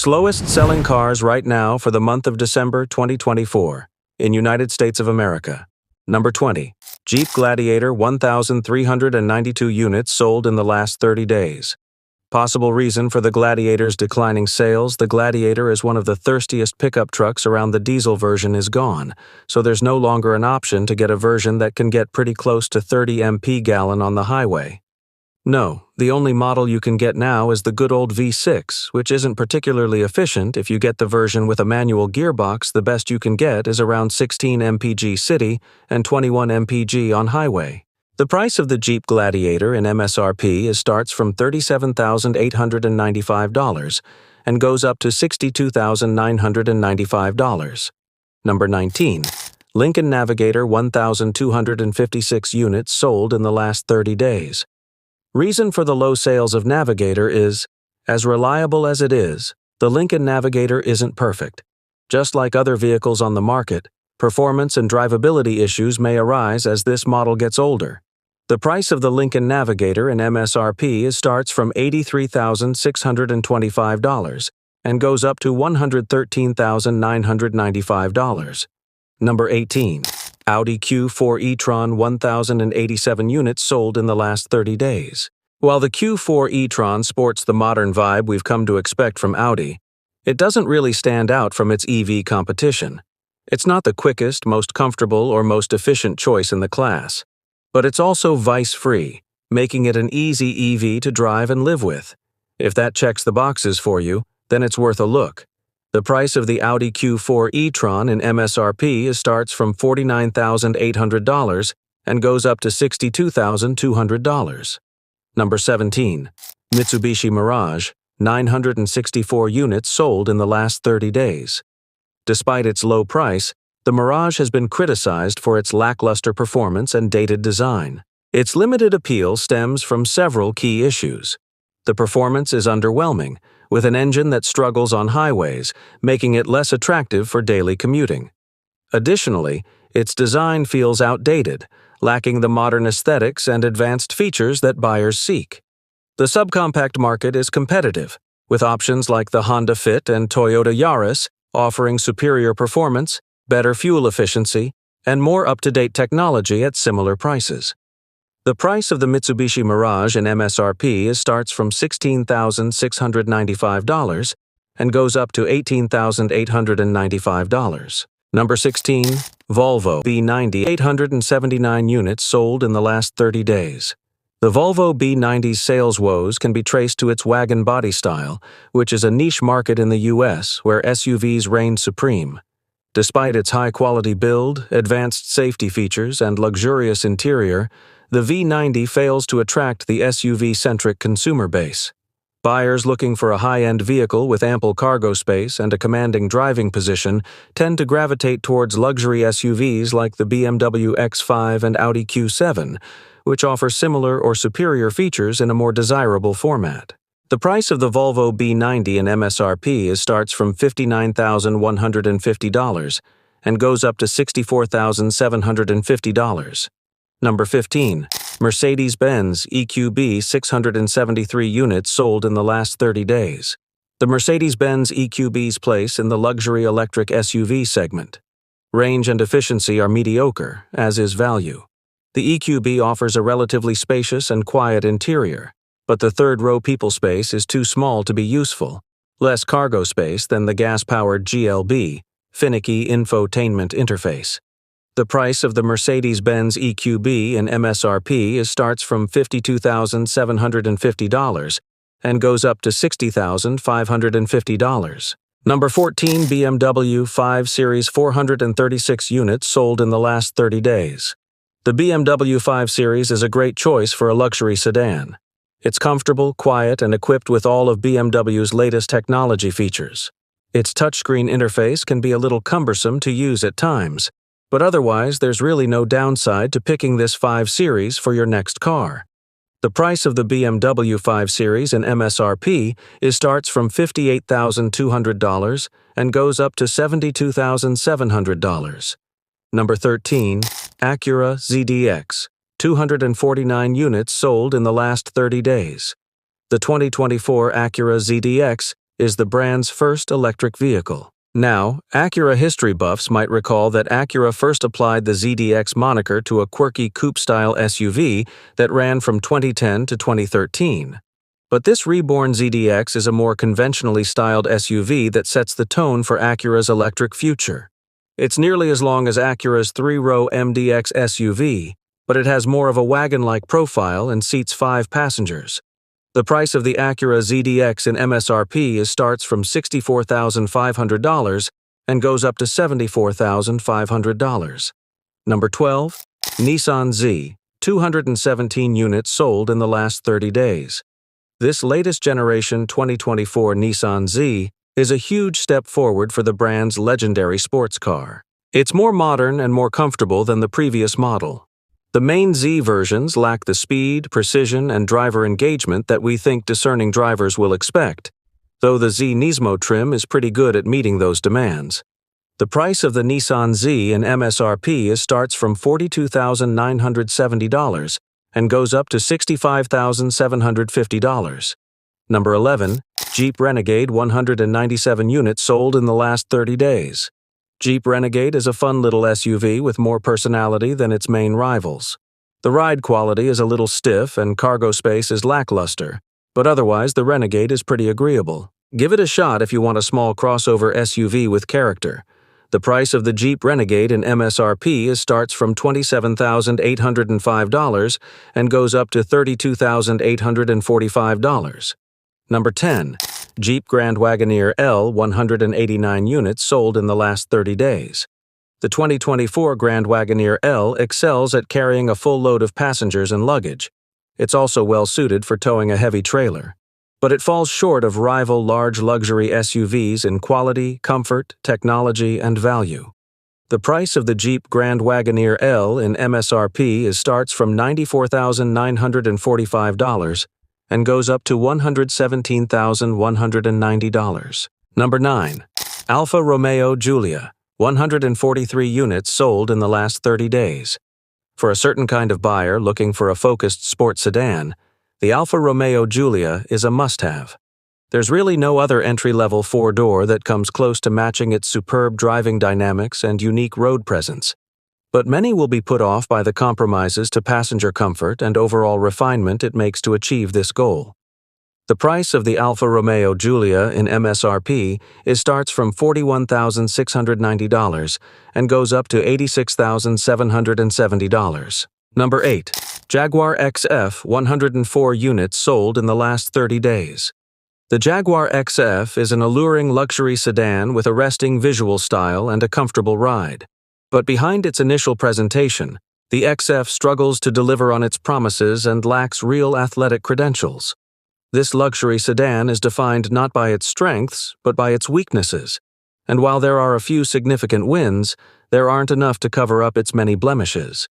Slowest selling cars right now for the month of December 2024 in United States of America. Number 20. Jeep Gladiator 1,392 units sold in the last 30 days. Possible reason for the Gladiator's declining sales: the Gladiator is one of the thirstiest pickup trucks around. The diesel version is gone, so there's no longer an option to get a version that can get pretty close to 30 mpg on the highway. No, the only model you can get now is the good old V6, which isn't particularly efficient. If you get the version with a manual gearbox, the best you can get is around 16 mpg city and 21 mpg on highway. The price of the Jeep Gladiator in MSRP starts from $37,895 and goes up to $62,995. Number 19. Lincoln Navigator 1,256 units sold in the last 30 days. Reason for the low sales of Navigator is, as reliable as it is, the Lincoln Navigator isn't perfect. Just like other vehicles on the market, performance and drivability issues may arise as this model gets older. The price of the Lincoln Navigator in MSRP starts from $83,625 and goes up to $113,995. Number 18. Audi Q4 e-tron 1,087 units sold in the last 30 days. While the Q4 e-tron sports the modern vibe we've come to expect from Audi, it doesn't really stand out from its EV competition. It's not the quickest, most comfortable, or most efficient choice in the class, but it's also vice-free, making it an easy EV to drive and live with. If that checks the boxes for you, then it's worth a look. The price of the Audi Q4 e-tron in MSRP starts from $49,800 and goes up to $62,200. Number 17. Mitsubishi Mirage, 964 units sold in the last 30 days. Despite its low price, the Mirage has been criticized for its lackluster performance and dated design. Its limited appeal stems from several key issues. The performance is underwhelming, with an engine that struggles on highways, making it less attractive for daily commuting. Additionally, its design feels outdated, lacking the modern aesthetics and advanced features that buyers seek. The subcompact market is competitive, with options like the Honda Fit and Toyota Yaris offering superior performance, better fuel efficiency, and more up-to-date technology at similar prices. The price of the Mitsubishi Mirage in MSRP starts from $16,695 and goes up to $18,895. Number 16. Volvo B90 879 units sold in the last 30 days. The Volvo B90's sales woes can be traced to its wagon body style, which is a niche market in the US where SUVs reign supreme. Despite its high-quality build, advanced safety features, and luxurious interior, the V90 fails to attract the SUV-centric consumer base. Buyers looking for a high-end vehicle with ample cargo space and a commanding driving position tend to gravitate towards luxury SUVs like the BMW X5 and Audi Q7, which offer similar or superior features in a more desirable format. The price of the Volvo B90 in MSRP starts from $59,150 and goes up to $64,750. Number 15. Mercedes-Benz EQB 673 units sold in the last 30 days. The Mercedes-Benz EQB's place in the luxury electric SUV segment. Range and efficiency are mediocre, as is value. The EQB offers a relatively spacious and quiet interior, but the third-row people space is too small to be useful. Less cargo space than the gas-powered GLB, finicky infotainment interface. The price of the Mercedes-Benz EQB in MSRP starts from $52,750 and goes up to $60,550. Number 14. BMW 5 Series 436 units sold in the last 30 days. The BMW 5 Series is a great choice for a luxury sedan. It's comfortable, quiet, and equipped with all of BMW's latest technology features. Its touchscreen interface can be a little cumbersome to use at times, but otherwise there's really no downside to picking this 5 Series for your next car. The price of the BMW 5 Series in MSRP starts from $58,200 and goes up to $72,700. Number 13. Acura ZDX, 249 units sold in the last 30 days. The 2024 Acura ZDX is the brand's first electric vehicle. Now, Acura history buffs might recall that Acura first applied the ZDX moniker to a quirky coupe-style SUV that ran from 2010 to 2013. But this reborn ZDX is a more conventionally styled SUV that sets the tone for Acura's electric future. It's nearly as long as Acura's three-row MDX SUV, but it has more of a wagon-like profile and seats 5 passengers. The price of the Acura ZDX in MSRP starts from $64,500 and goes up to $74,500. Number 12. Nissan Z, 217 units sold in the last 30 days. This latest generation 2024 Nissan Z is a huge step forward for the brand's legendary sports car. It's more modern and more comfortable than the previous model. The main Z versions lack the speed, precision, and driver engagement that we think discerning drivers will expect, though the Z Nismo trim is pretty good at meeting those demands. The price of the Nissan Z in MSRP starts from $42,970 and goes up to $65,750. Number 11. Jeep Renegade, 197 units sold in the last 30 days. Jeep Renegade is a fun little SUV with more personality than its main rivals. The ride quality is a little stiff and cargo space is lackluster, but otherwise the Renegade is pretty agreeable. Give it a shot if you want a small crossover SUV with character. The price of the Jeep Renegade in MSRP starts from $27,805 and goes up to $32,845. Number 10. Jeep Grand Wagoneer L, 189 units sold in the last 30 days. The 2024 Grand Wagoneer L excels at carrying a full load of passengers and luggage. It's also well suited for towing a heavy trailer. But it falls short of rival large luxury SUVs in quality, comfort, technology, and value. The price of the Jeep Grand Wagoneer L in MSRP starts from $94,945 and goes up to $117,190. Number 9. Alfa Romeo Giulia, 143 units sold in the last 30 days. For a certain kind of buyer looking for a focused sports sedan, the Alfa Romeo Giulia is a must-have. There's really no other entry-level four-door that comes close to matching its superb driving dynamics and unique road presence. But many will be put off by the compromises to passenger comfort and overall refinement it makes to achieve this goal. The price of the Alfa Romeo Giulia in MSRP starts from $41,690 and goes up to $86,770. Number 8. Jaguar XF, 104 units sold in the last 30 days. The Jaguar XF is an alluring luxury sedan with arresting visual style and a comfortable ride. But behind its initial presentation, the XF struggles to deliver on its promises and lacks real athletic credentials. This luxury sedan is defined not by its strengths, but by its weaknesses. And while there are a few significant wins, there aren't enough to cover up its many blemishes.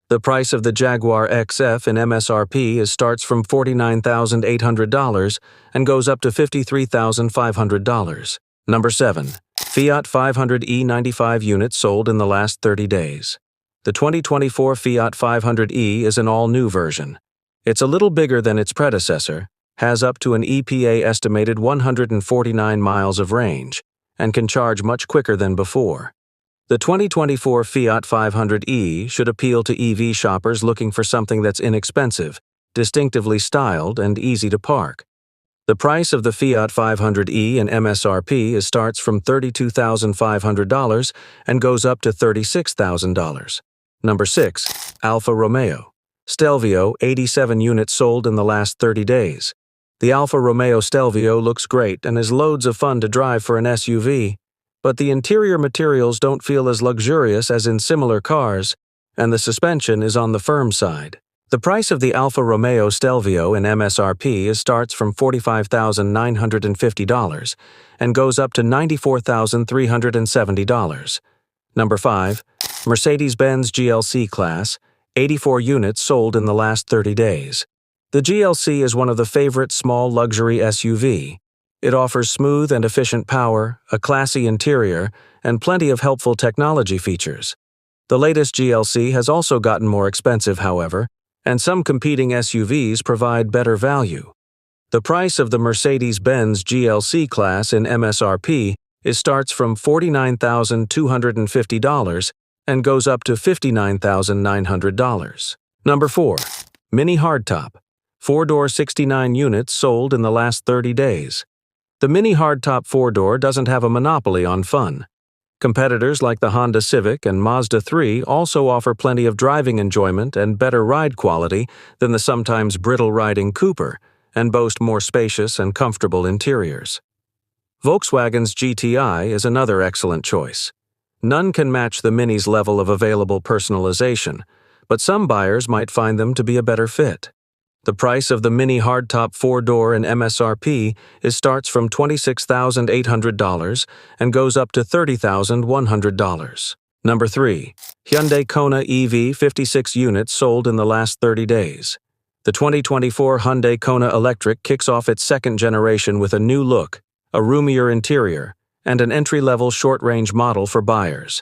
The price of the Jaguar XF in MSRP starts from $49,800 and goes up to $53,500. Number 7. Fiat 500e, 95 units sold in the last 30 days. The 2024 Fiat 500e is an all-new version. It's a little bigger than its predecessor, has up to an EPA-estimated 149 miles of range, and can charge much quicker than before. The 2024 Fiat 500e should appeal to EV shoppers looking for something that's inexpensive, distinctively styled, and easy to park. The price of the Fiat 500e in MSRP starts from $32,500 and goes up to $36,000. Number 6. Alfa Romeo Stelvio, 87 units sold in the last 30 days. The Alfa Romeo Stelvio looks great and is loads of fun to drive for an SUV, but the interior materials don't feel as luxurious as in similar cars, and the suspension is on the firm side. The price of the Alfa Romeo Stelvio in MSRP starts from $45,950 and goes up to $94,370. Number 5. Mercedes-Benz GLC Class, 84 units sold in the last 30 days. The GLC is one of the favorite small luxury SUV. It offers smooth and efficient power, a classy interior, and plenty of helpful technology features. The latest GLC has also gotten more expensive, however, and some competing SUVs provide better value. The price of the Mercedes-Benz GLC class in MSRP starts from $49,250 and goes up to $59,900. Number 4. Mini Hardtop. 4-door 69 units sold in the last 30 days. The Mini Hardtop 4-door doesn't have a monopoly on fun. Competitors like the Honda Civic and Mazda 3 also offer plenty of driving enjoyment and better ride quality than the sometimes brittle-riding Cooper, and boast more spacious and comfortable interiors. Volkswagen's GTI is another excellent choice. None can match the Mini's level of available personalization, but some buyers might find them to be a better fit. The price of the Mini Hardtop 4-door in MSRP starts from $26,800 and goes up to $30,100. Number 3. Hyundai Kona EV 56 units sold in the last 30 days. The 2024 Hyundai Kona Electric kicks off its second generation with a new look, a roomier interior, and an entry-level short-range model for buyers.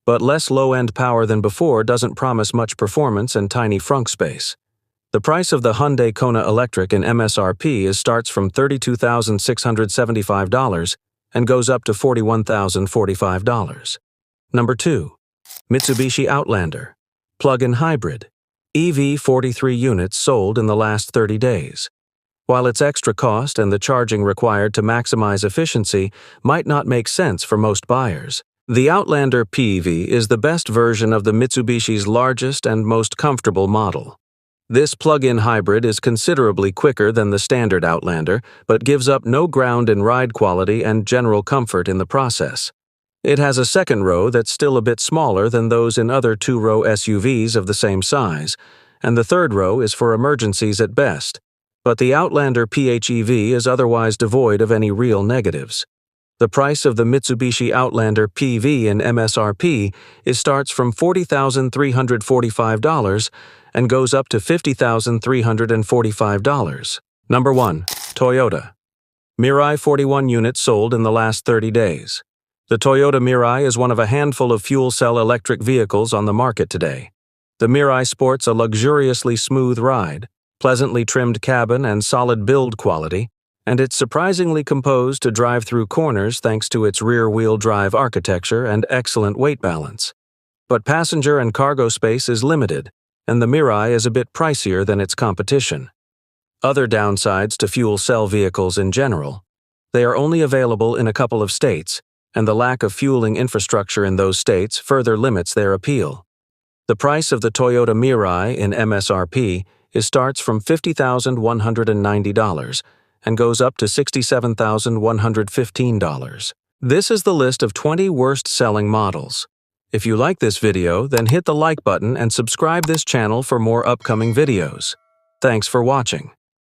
But less low-end power than before doesn't promise much performance and tiny trunk space. The price of the Hyundai Kona Electric in MSRP starts from $32,675 and goes up to $41,045. Number 2. Mitsubishi Outlander. Plug-in hybrid. EV 43 units sold in the last 30 days. While its extra cost and the charging required to maximize efficiency might not make sense for most buyers, the Outlander PEV is the best version of the Mitsubishi's largest and most comfortable model. This plug-in hybrid is considerably quicker than the standard Outlander, but gives up no ground in ride quality and general comfort in the process. It has a second row that's still a bit smaller than those in other 2-row SUVs of the same size, and the third row is for emergencies at best. But the Outlander PHEV is otherwise devoid of any real negatives. The price of the Mitsubishi Outlander PV in MSRP starts from $40,345 and goes up to $50,345. Number 1. Toyota. Mirai 41 units sold in the last 30 days. The Toyota Mirai is one of a handful of fuel cell electric vehicles on the market today. The Mirai sports a luxuriously smooth ride, pleasantly trimmed cabin and solid build quality, and it's surprisingly composed to drive through corners thanks to its rear-wheel drive architecture and excellent weight balance. But passenger and cargo space is limited, and the Mirai is a bit pricier than its competition. Other downsides to fuel cell vehicles in general: they are only available in a couple of states, and the lack of fueling infrastructure in those states further limits their appeal. The price of the Toyota Mirai in MSRP starts from $50,190 and goes up to $67,115. This is the list of 20 worst-selling models. If you like this video, then hit the like button and subscribe this channel for more upcoming videos. Thanks for watching.